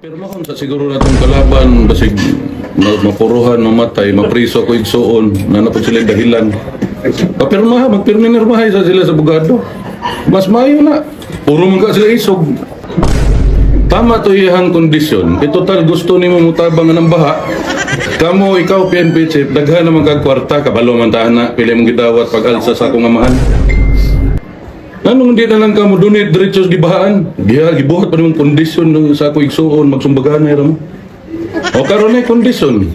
Pirma kon sa siguro natong kalaban basig mapuruhan, mamatay, mapriso ko igsuon na napod sila dahilan. Papirma, magpirminirmahay sa sila sa bugado. Mas maayo na. Puro man ka sila isog. Tama to iyang kondisyon. Total gusto nimo mutabang ng baha. Kamo ikaw PNP chief, daghan naman kag kwarta, kabalo man tahan na pili mong gidawat pag-alsa sa akong amahan. Anong hindi na lang ka mo donate diretso sa gibahaan? Gibuhat pa naman kondisyon sa ako igsuon, magsumbagaan na mo. O karon ay kondisyon.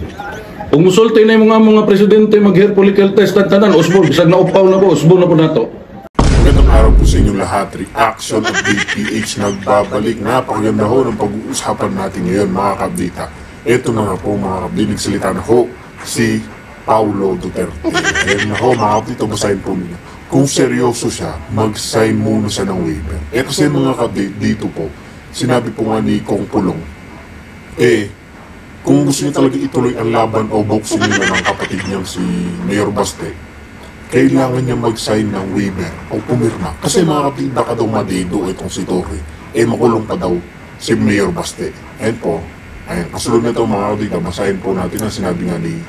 Kung musulti na yung mga presidente mag-hair follicle test at tanan, usbon, bisag na upaw na po, usbon na po na to. Magandang araw po sa inyong lahat. Reaction of DPH nagbabalik. Napakaganda ho ng pag-uusapan natin ngayon mga kabdita. Ito na nga po mga kabdinig salita na ho si Paulo Duterte. Ayan na ho mga kabdita, basahin po nila. Kung seryoso siya, mag-sign muna siya ng waiver. Kasi mga kabdita dito po, sinabi po nga ni Kong Pulong, kung gusto niya talaga ituloy ang laban o boxing nila ng kapatid niyang si Mayor Baste, kailangan niya mag-sign ng waiver o pumirma. Kasi mga kapatid, baka daw madido itong si Torre. Makulong pa daw si Mayor Baste. Ayan po. Ayan. Kasunod na ito mga kapatid, basahin po natin ang sinabi nga ni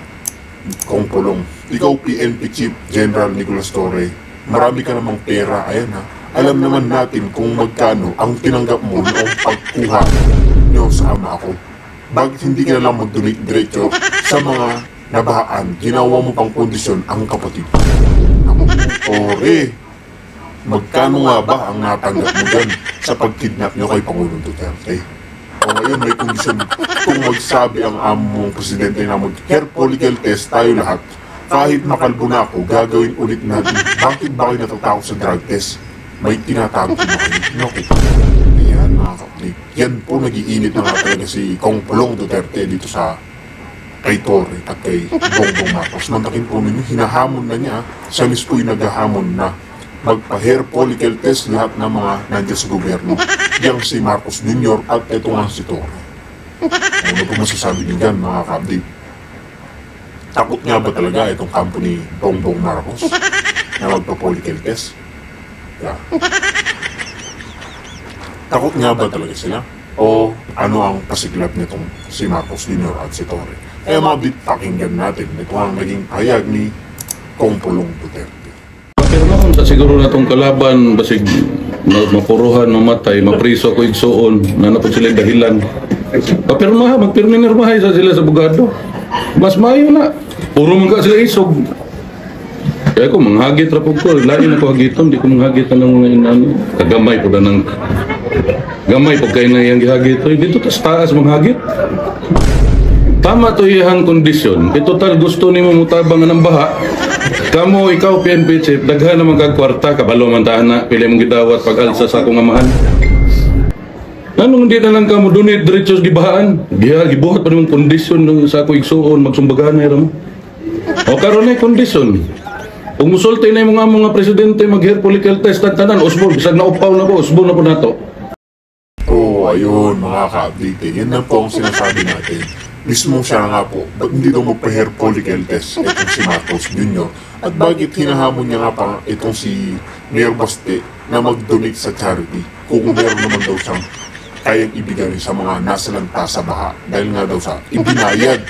Kong Pulong. Ikaw PNP Chief General Nicolas Torre, marami ka namang pera. Ayan ha. Alam naman natin kung magkano ang tinanggap mo noong pagkuha niyo sa ama ako. Bakit hindi ka na lang mag-donate diretso sa mga nabahaan? Ginawa mo pang kondisyon ang kapatid. Naku, Torre, magkano nga ba ang natanggap mo dyan sa pagkidnap nyo kay Pangulong Duterte? O ngayon may kondisyon, kung magsabi ang among presidente na mag-hair follicle test tayo lahat, kahit makalbo na ako, gagawin ulit natin. Bakit ba kayo natatakot sa drug test? May tinatago na kayo. Naku, ayan mga kapatid. Yan po nag-iinit na nga talaga si Kong Pulong Duterte dito sa kay Torre at kay Bongbong Marcos. Mantakin po ninyo, hinahamon na niya, siya mismo yung naghahamon na magpa-hair follicle test lahat ng mga nandiyan sa gobyerno. Yang si Marcos Jr. at ito nga si Torre. Ano po masasabi niyo dyan mga kapatid? Takot nga ba talaga itong kampo ni Bongbong Marcos na magpa-follicle test? Yeah. Takot nga ba talaga sila? O ano ang pasiklap nitong si Marcos Jr. at si Torre? Kaya mga pakinggan natin ito ang naging payag ni Kong Pulong Duterte. Pirma kon sa siguro natong kalaban basig mapuruhan, mamatay, mapriso ko igsuon na napod sila dahilan. Papirma, magpirminirmahay sa sila sa bugado. Mas maayo na. Puro man ka sila isog. Kaya ko manghagit ra po ko. Lain ako hagiton. Di ko manghagitan ng mga inano. Kagamay po na ng... Gamay po kayo na iyang gihagit. Dito taas manghagit. Tama to iyang kondisyon. Total gusto ni mo mutabang ng baha. Kamo ikaw PNP chief, daghan naman kag kwarta, kabalo man tahan na pili mong gidawat pag-alsa sa akong amahan. Anong hindi na lang ka mo donate diretso sa gibahaan? Gibuhat pa naman kondisyon sa ako igsuon, magsumbagaan na mo. O karon ay kondisyon. Kung musulti na yung mga presidente mag-hair follicle test at tanan, usbon, bisag na upaw na po, usbon na po na to. Ayun mga ka-update. Yan na po ang sinasabi natin. Mismo siya nga po, ba't hindi daw magpa-hair follicle test itong si Marcos Jr. At bakit hinahamon niya nga pa itong si Mayor Baste na mag-donate sa charity kung meron naman daw siyang kayang ibigay sa mga nasalanta sa baha dahil nga daw sa ibinayad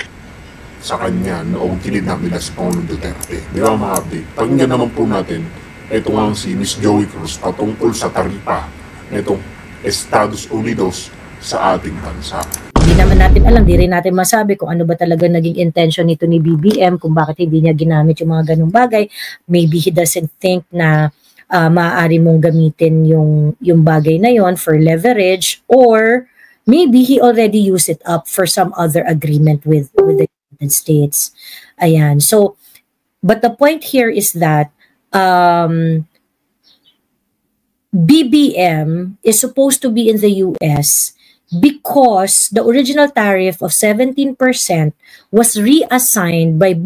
sa kanya noong kinidnap nila si Pangulong Duterte. Di ba mga update? Pakinggan naman po natin ito nga si Miss Joey Cruz patungkol sa taripa nitong Estados Unidos sa ating bansa. Hindi naman natin alam, di rin natin masabi kung ano ba talaga naging intention nito ni BBM, kung bakit hindi niya ginamit yung mga ganung bagay. Maybe he doesn't think na maaari mong gamitin yung bagay na yon for leverage, or maybe he already used it up for some other agreement with the United States. Ayan. So, but the point here is that BBM is supposed to be in the US because the original tariff of 17% was reassigned by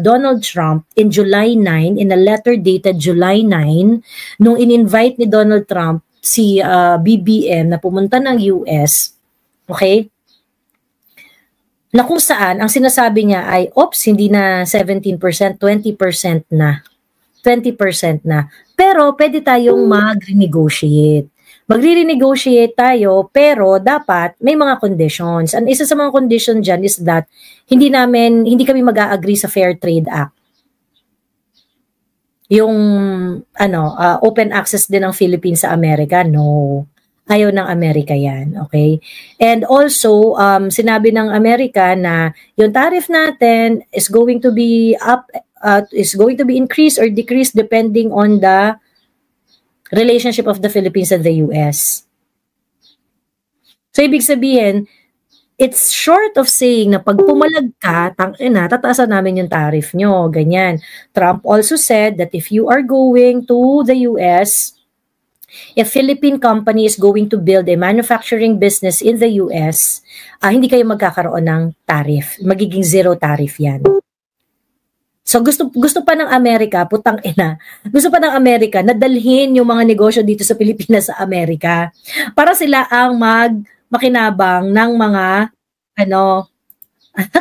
Donald Trump in July 9, in a letter dated July 9, nung in-invite ni Donald Trump si BBM na pumunta ng US, okay? Na kung saan, ang sinasabi niya ay, oops, hindi na 17%, 20% na. 20% na. Pero pwede tayong mag-renegotiate. magre-renegotiate tayo, pero dapat may mga conditions. And isa sa mga condition dyan is that hindi kami mag-a-agree sa Fair Trade Act. Yung open access din ng Philippines sa Amerika, no. Ayaw ng Amerika yan, okay? And also, sinabi ng Amerika na yung tariff natin is going to be increased or decreased depending on the relationship of the Philippines and the US. So, ibig sabihin, it's short of saying na pag pumalag ka, tataasan namin yung tariff nyo, ganyan. Trump also said that if you are going to the US, if Philippine company is going to build a manufacturing business in the US, hindi kayo magkakaroon ng tariff. Magiging zero tariff yan. So gusto pa ng Amerika, gusto pa ng Amerika na dalhin yung mga negosyo dito sa Pilipinas sa Amerika para sila ang makinabang ng mga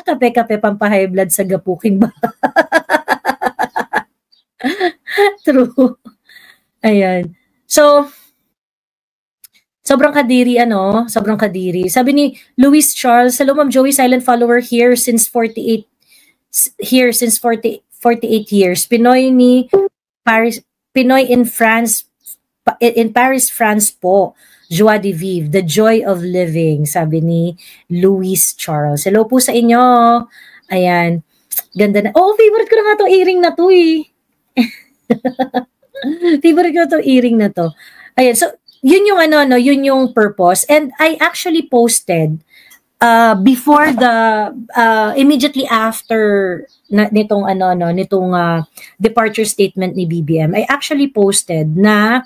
kape-kape pampahay blood sa gapuking ba? True. Ayan. So, sobrang kadiri, sobrang kadiri. Sabi ni Luis Charles, hello Ma'am Joey, silent follower here since 48 years. Pinoy in Paris, France po. Joie de vivre, the joy of living, sabi ni Luis Charles. Hello po sa inyo. Ayan. Ganda na. Oh, favorite ko na nga 'tong earring na 'to eh. Favorite ko 'tong earring na 'to. Ayan. So, yun yung yun yung purpose. And I actually posted before immediately after nitong departure statement ni BBM, I actually posted na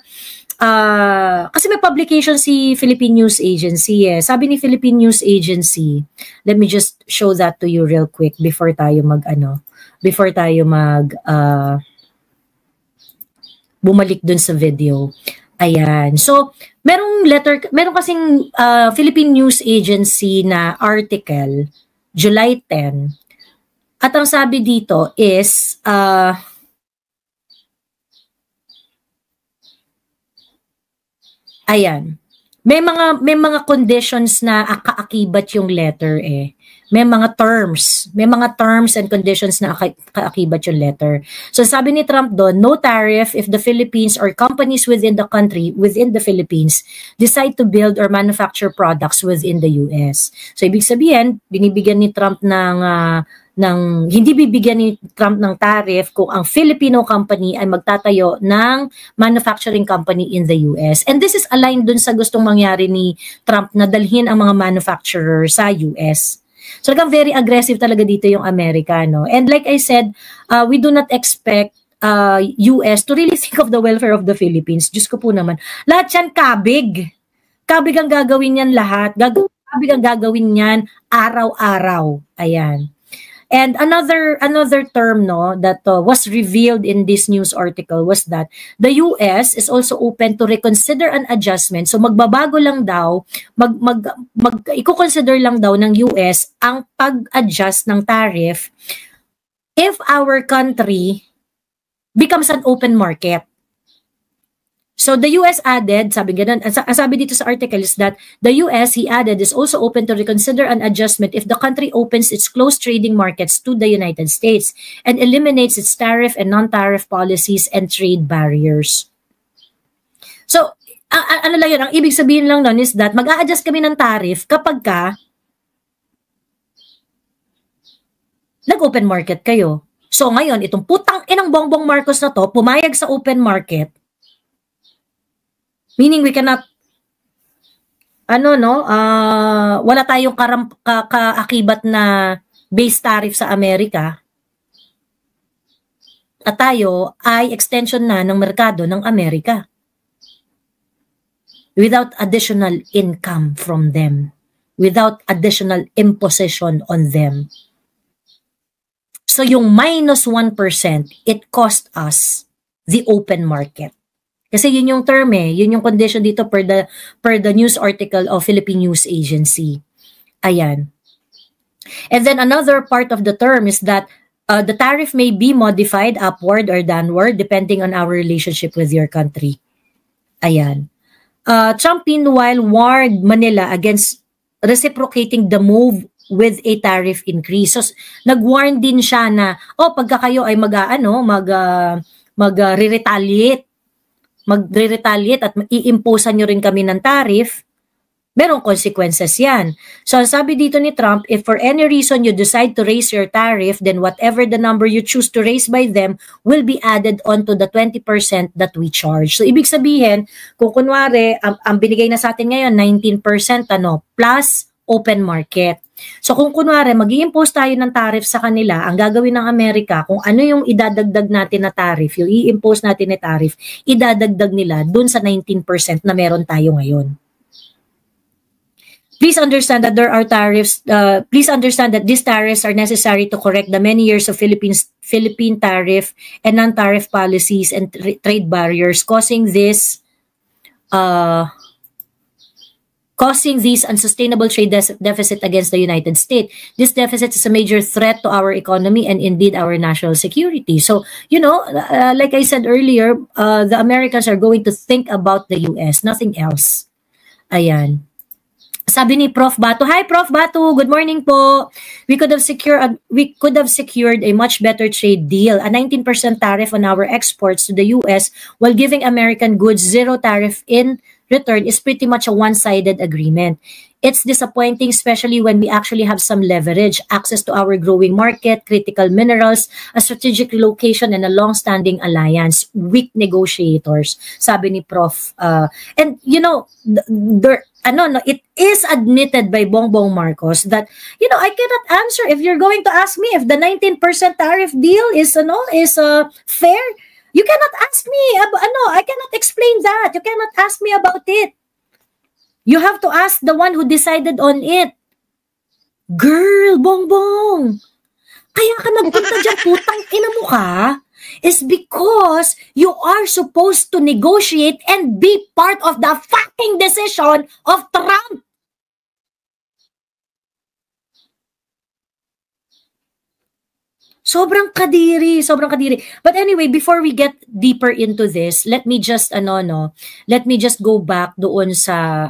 kasi may publication si Philippine News Agency eh. Sabi ni Philippine News Agency, let me just show that to you real quick before tayo bumalik dun sa video. Ayan. So, merong kasing Philippine News Agency na article, July 10. At ang sabi dito is, ayan. May mga conditions na kaakibat yung letter eh. May mga terms and conditions na kaakibat yung letter. So sabi ni Trump doon, no tariff if the Philippines or companies within the country, within the Philippines, decide to build or manufacture products within the US. So ibig sabihin, binibigyan ni Trump hindi bibigyan ni Trump ng tariff kung ang Filipino company ay magtatayo ng manufacturing company in the US. And this is aligned dun sa gustong mangyari ni Trump na dalhin ang mga manufacturer sa US. So very aggressive talaga dito yung Amerikano. And like I said, we do not expect US to really think of the welfare of the Philippines. Diyos ko po naman. Lahat yan kabig. Kabig ang gagawin yan lahat. Kabig ang gagawin yan araw-araw. Ayan. And another term that was revealed in this news article was that the US is also open to reconsider an adjustment. So magbabago lang daw, i-consider lang daw ng US ang pag-adjust ng tariff if our country becomes an open market. So the US added, sabi dito sa article is that the US, he added, is also open to reconsider an adjustment if the country opens its closed trading markets to the United States and eliminates its tariff and non-tariff policies and trade barriers. So, ano lang yun, ang ibig sabihin lang nun is that mag-a-adjust kami ng tariff kapag nag-open market kayo. So ngayon, itong putang inang Bongbong Marcos na to, pumayag sa open market, meaning we cannot, wala tayong kaakibat na base tariff sa Amerika. At tayo ay extension na ng merkado ng Amerika. Without additional income from them. Without additional imposition on them. So yung minus 1%, it cost us the open market. Kasi yun yung term yun yung condition dito per the news article of Philippine News Agency. Ayan. And then another part of the term is that the tariff may be modified upward or downward depending on our relationship with your country. Ayan. Trump meanwhile warned Manila against reciprocating the move with a tariff increase. So nag-warn din siya na pagka kayo ay mag-retaliate at i-imposean nyo rin kami ng tariff, merong consequences yan. So sabi dito ni Trump, if for any reason you decide to raise your tariff, then whatever the number you choose to raise by them will be added onto the 20% that we charge. So ibig sabihin, kung kunwari, ang binigay na sa atin ngayon, 19% plus open market. So kung kunwari, mag-i-impose tayo ng tariff sa kanila, ang gagawin ng Amerika, kung ano yung idadagdag natin na tariff, yung i-impose natin na tariff, idadagdag nila dun sa 19% na meron tayo ngayon. Please understand that there are tariffs. Please understand that these tariffs are necessary to correct the many years of Philippine tariff and non-tariff policies and trade barriers, causing these unsustainable trade deficit against the United States. This deficit is a major threat to our economy and indeed our national security. So, like I said earlier, the Americans are going to think about the US, nothing else. Ayan. Sabi ni Prof. Batu, hi Prof. Batu, good morning po. We could have secured a much better trade deal, a 19% tariff on our exports to the US while giving American goods zero tariff in return is pretty much a one-sided agreement. It's disappointing, especially when we actually have some leverage, access to our growing market, critical minerals, a strategic location, and a long-standing alliance. Weak negotiators, sabi ni Prof. And it is admitted by Bongbong Marcos that, I cannot answer if you're going to ask me if the 19% tariff deal is fair. You cannot ask me, I cannot explain that. You cannot ask me about it. You have to ask the one who decided on it. Girl, Bongbong, kaya ka nagpunta dyan, putang ina mo ka, is because you are supposed to negotiate and be part of the fucking decision of Trump. Sobrang kadiri. But anyway, before we get deeper into this, let me just go back doon sa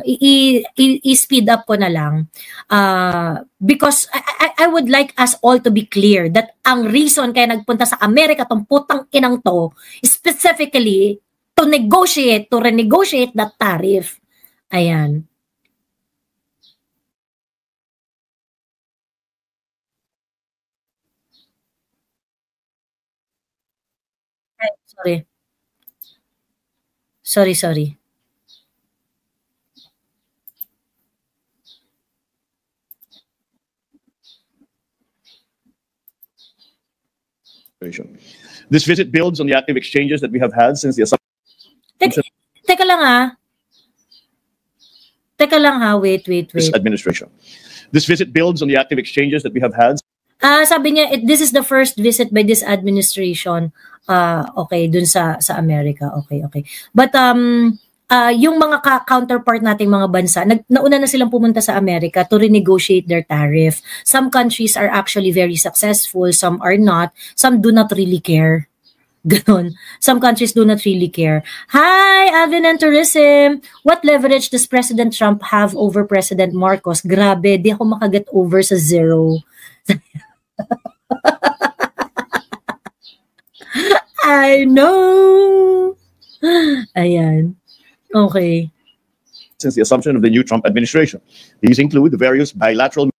i-speed up ko na lang. Because I would like us all to be clear that ang reason kaya nagpunta sa Amerika tong putang inang to, specifically to renegotiate that tariff. Ayan. Sorry. This visit builds on the active exchanges that we have had since the assumption. Teka lang ha, wait. This administration. This visit builds on the active exchanges that we have had. Sabi niya, this is the first visit by this administration. Okay, dun sa Amerika. Okay. But yung mga counterpart nating mga bansa, nauna na silang pumunta sa Amerika to renegotiate their tariff. Some countries are actually very successful, some are not, some do not really care. Ganon. Some countries do not really care. Hi, Alvin and Tourism. What leverage does President Trump have over President Marcos? Grabe, di ako makaget over sa zero. I know. Ayan. Okay. Since the assumption of the new Trump administration. These include the various bilateral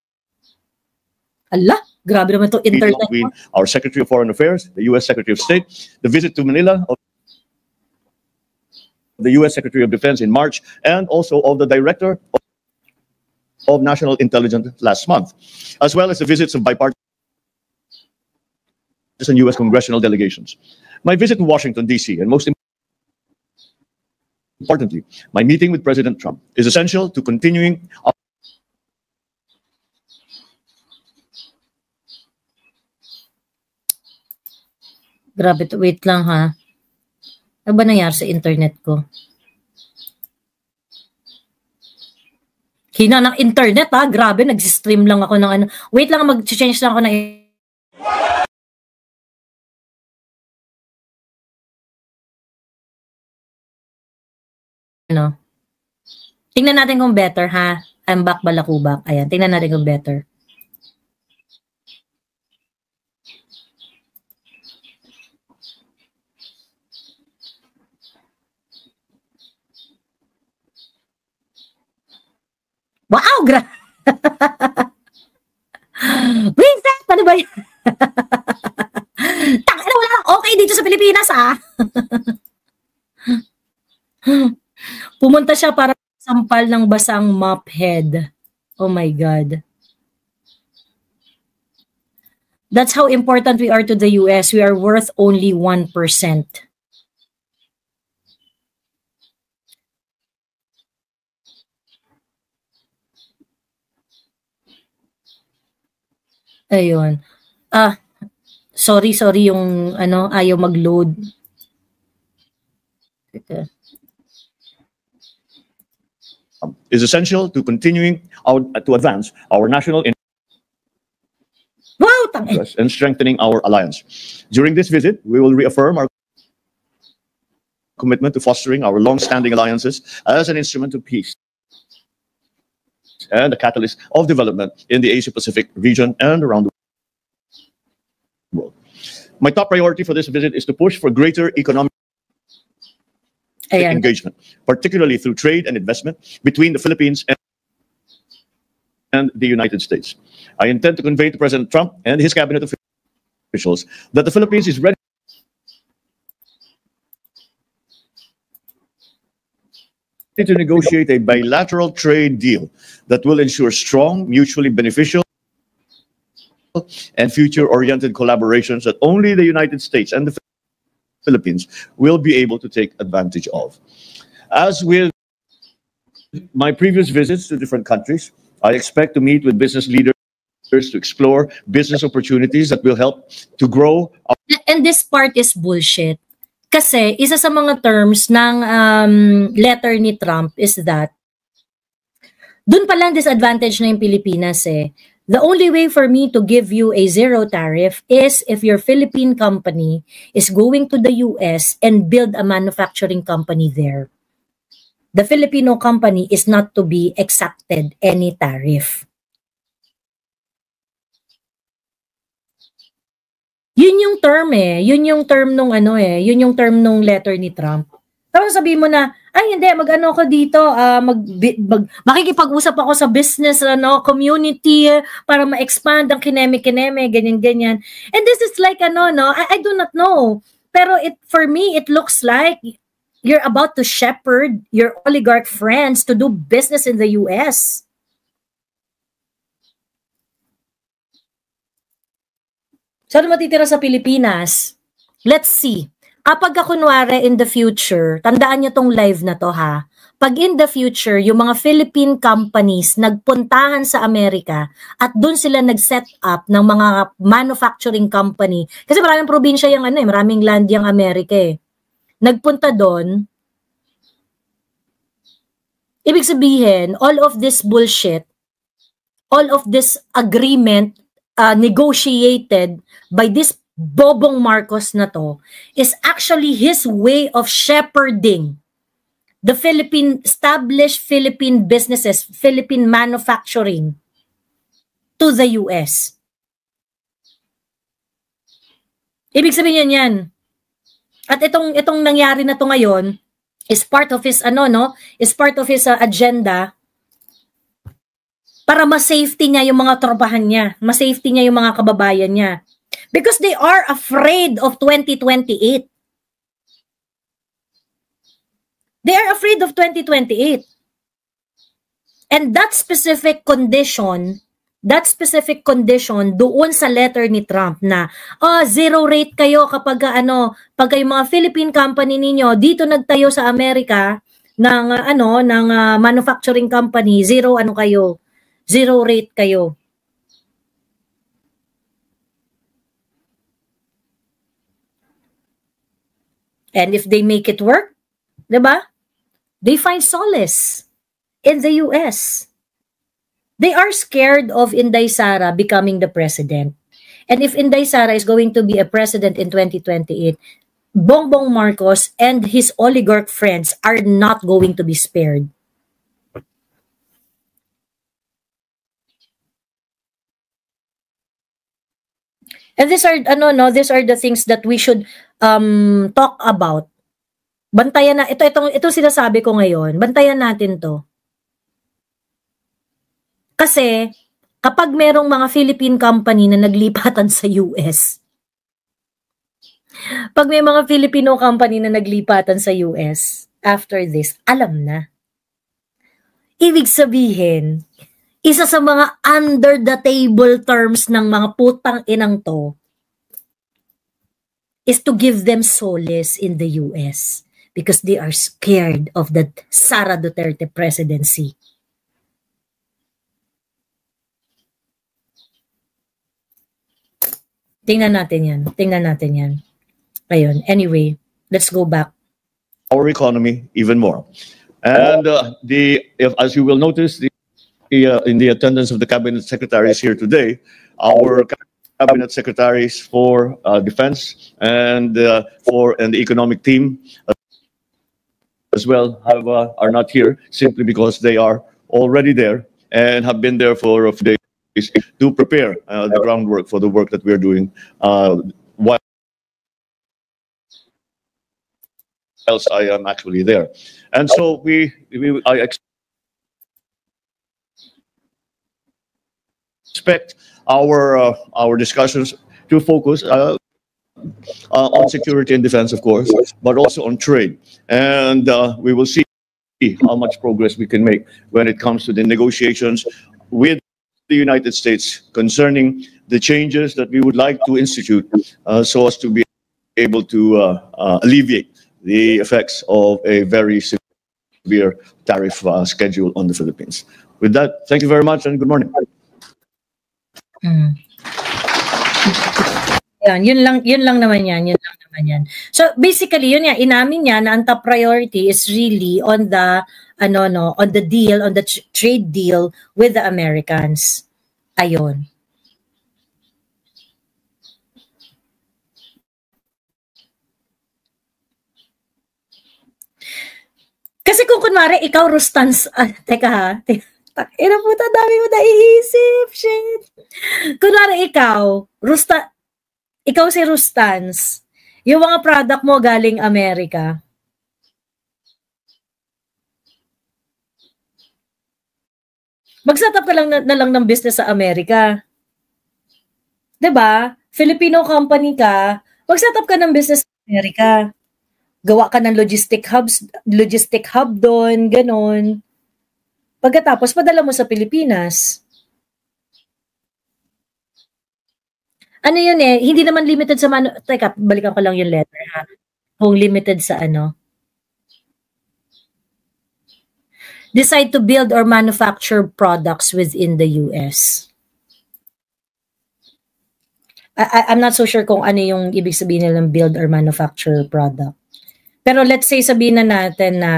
Allah, grabe naman to internet. Between our Secretary of Foreign Affairs, the U.S. Secretary of State, the visit to Manila of the U.S. Secretary of Defense in March, and also of the Director of National Intelligence last month, as well as the visits of bipartisan U.S. congressional delegations. My visit to Washington, D.C., and most importantly, my meeting with President Trump is essential to continuing Grabe to, wait lang ha. Ano ba nangyari sa internet ko? Hina ng internet ha, grabe, nag-stream lang ako ng ano. Wait lang, mag-change lang ako ng ano. Tingnan natin kung better, ha? I'm back, balakubak. Ayan, tingnan natin kung better. Wow, Winston, ano ba yan? Tangina, wala lang okay dito sa Pilipinas, ah. Pumunta siya para sampal ng basang mop head. Oh my God. That's how important we are to the US. We are worth only 1%. Ayun. Sorry yung ano, ayaw mag-load. Okay. Is essential to continuing to advance our national interest and strengthening our alliance. During this visit, we will reaffirm our commitment to fostering our long-standing alliances as an instrument of peace and a catalyst of development in the Asia-Pacific region and around the world. My top priority for this visit is to push for greater economic engagement, particularly through trade and investment between the Philippines and the United States. I intend to convey to President Trump and his cabinet officials that the Philippines is ready to negotiate a bilateral trade deal that will ensure strong, mutually beneficial, and future-oriented collaborations that only the United States and the Philippines will be able to take advantage of. As with my previous visits to different countries, I expect to meet with business leaders to explore business opportunities that will help to grow. And this part is bullshit. Kasi isa sa mga terms ng letter ni Trump is that dun palang disadvantage na yung Pilipinas eh. The only way for me to give you a zero tariff is if your Philippine company is going to the US and build a manufacturing company there. The Filipino company is not to be exacted any tariff. Yun yung term eh. Yun yung term nung ano eh. Yun yung term nung letter ni Trump. Tapos sabihin mo na, ay hindi, mag-ano ako dito, makikipag-usap ako sa business community para ma-expand ang kineme-kineme, ganyan-ganyan. And this is like I do not know. Pero for me, it looks like you're about to shepherd your oligarch friends to do business in the US. So ano matitira sa Pilipinas? Let's see. Kapag kunwari in the future, tandaan nyo tong live na to ha, pag in the future, yung mga Philippine companies nagpuntahan sa Amerika at dun sila nag-set up ng mga manufacturing company, kasi maraming probinsya yung maraming land yung Amerika eh. Nagpunta doon, ibig sabihin, all of this bullshit, all of this agreement negotiated by this Bobong Marcos na to is actually his way of shepherding the established Philippine businesses, Philippine manufacturing to the US. Ibig sabihin yan. At itong nangyari na to ngayon is part of his is part of his agenda para ma-safety niya yung mga tropahan niya, ma-safety niya yung mga kababayan niya. Because they are afraid of 2028. They are afraid of 2028. And that specific condition doon sa letter ni Trump na zero rate kayo kapag pag yung mga Philippine company ninyo dito nagtayo sa Amerika ng manufacturing company, zero rate kayo. And if they make it work, diba? They find solace in the US. They are scared of Inday Sara becoming the president. And if Inday Sara is going to be a president in 2028, Bongbong Marcos and his oligarch friends are not going to be spared. And these are these are the things that we should talk about. Bantayan na ito sinasabi ko ngayon. Bantayan natin 'to. Kasi kapag merong mga Philippine company na naglipatan sa US, pag may mga Filipino company na naglipatan sa US after this, alam na. Ibig sabihin, isa sa mga under the table terms ng mga putang inang to is to give them solace in the US because they are scared of the Sara Duterte presidency. Tingnan natin yan. Ayun. Anyway, let's go back. Our economy even more. And as you will notice, in the attendance of the cabinet secretaries here today, our cabinet secretaries for defense and the economic team as well are not here simply because they are already there and have been there for a few days to prepare the groundwork for the work that we are doing while else I am actually there. And so I expect our discussions to focus on security and defense, of course, but also on trade. And we will see how much progress we can make when it comes to the negotiations with the United States concerning the changes that we would like to institute so as to be able to alleviate the effects of a very severe tariff schedule on the Philippines. With that, thank you very much and good morning. Yun lang naman yan. So basically yun nga, inamin niya na ang top priority is really on the on the deal, on the trade deal with the Americans. Ayon. Kasi kung kunwari ikaw Rustans, teka ha. Ina puta, dami mo naiisip, shit. Kunwari ikaw si Rustans, yung mga product mo galing Amerika. Mag-set up ka lang na lang ng business sa Amerika. 'Di ba? Filipino company ka, mag-set up ka ng business sa Amerika. Gawa ka ng logistic hub doon, ganon. Pagkatapos, padala mo sa Pilipinas. Ano yun hindi naman limited sa teka, balikan ko lang yung letter ha. Kung limited sa decide to build or manufacture products within the US. I'm not so sure kung ano yung ibig sabihin nilang build or manufacture product. Pero let's say sabihin na natin na,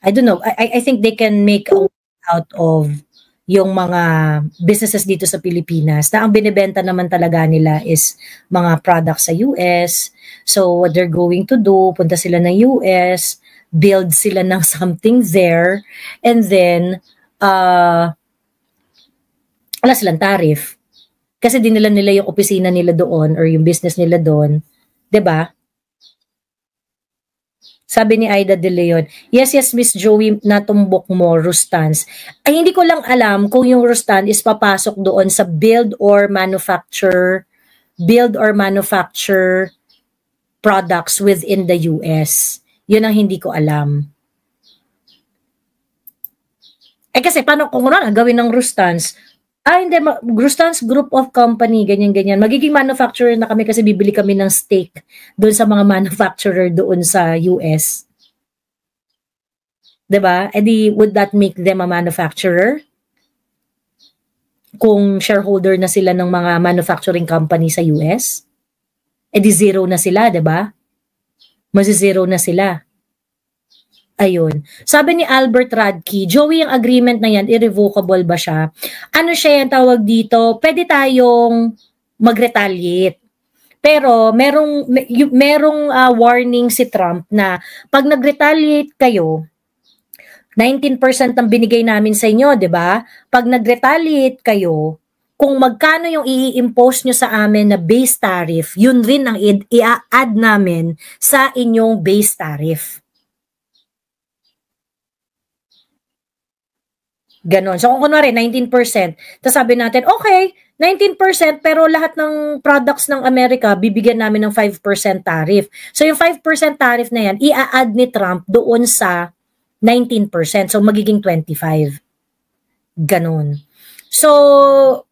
I don't know, I think they can make out of yung mga businesses dito sa Pilipinas na ang binibenta naman talaga nila is mga products sa US. So what they're going to do, punta sila ng US, build sila ng something there, and then wala silang tariff. Kasi dinala nila yung opisina nila doon or yung business nila doon. 'Di ba? Sabi ni Aida De Leon, yes, Miss Joey, natumbok mo, Rustans. Ay, hindi ko lang alam kung yung Rustan is papasok doon sa build or manufacture products within the US. Yun ang hindi ko alam. Kasi paano kung gawin ng Rustans? Hindi, Rustans Group of Company, ganyan-ganyan. Magiging manufacturer na kami kasi bibili kami ng stake doon sa mga manufacturer doon sa US. Diba? Would that make them a manufacturer? Kung shareholder na sila ng mga manufacturing company sa US? Zero na sila, diba? Zero na sila. Ayun. Sabi ni Albert Radke, Joey, ang agreement na yan, irrevocable ba siya? Ano siya yung tawag dito? Pwede tayong mag-retaliate. Pero merong warning si Trump na pag nag-retaliate kayo, 19% ang binigay namin sa inyo, 'di ba? Pag nag-retaliate kayo, kung magkano yung i-impose nyo sa amin na base tariff, yun rin ang i-add namin sa inyong base tariff. Ganon. So, kung kunwari, 19%, tapos sabi natin, okay, 19%, pero lahat ng products ng Amerika, bibigyan namin ng 5% tariff. So, yung 5% tariff na yan, i-add ni Trump doon sa 19%. So, magiging 25%. Ganon. So,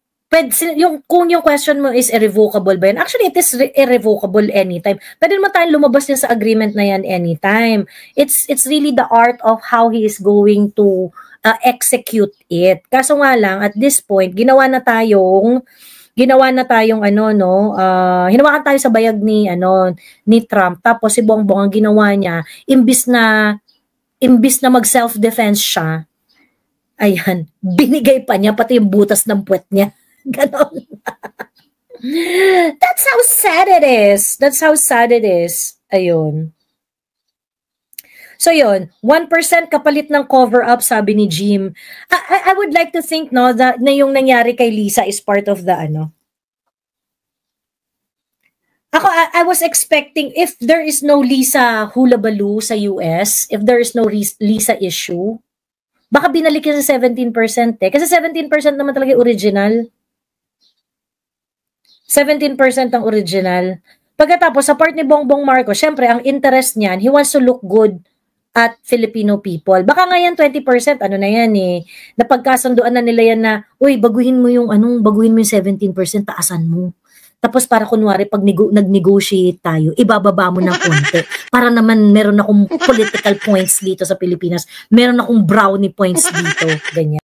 kung yung question mo is irrevocable ba yan? Actually, it is irrevocable anytime. Pwede naman tayong lumabas din sa agreement na yan anytime. It's really the art of how he is going to execute it. Kaso nga lang, at this point, hinawakan tayo sa bayag ni Trump. Tapos si Bongbong ang ginawa niya, imbis na mag-self-defense siya, ayan, binigay pa niya pati yung butas ng puwet niya. Ganon. That's how sad it is. Ayun. So yun, 1% kapalit ng cover-up, sabi ni Jim. I would like to think that na yung nangyari kay Lisa is part of the Ako, I was expecting if there is no Lisa hulabaloo sa US, if there is no Lisa issue, baka binalik yun sa 17% eh. Kasi 17% naman talaga yung original. 17% ang original. Pagkatapos, sa part ni Bongbong Marcos, syempre, ang interest niyan, he wants to look good at Filipino people. Baka ngayon 20%, na yan eh. Napagkasunduan na nila yan na, uy, baguhin mo yung 17%, taasan mo. Tapos para kunwari, pag nag-negotiate tayo, ibababa mo ng konti. Para naman meron akong political points dito sa Pilipinas. Meron akong brownie points dito. Ganyan.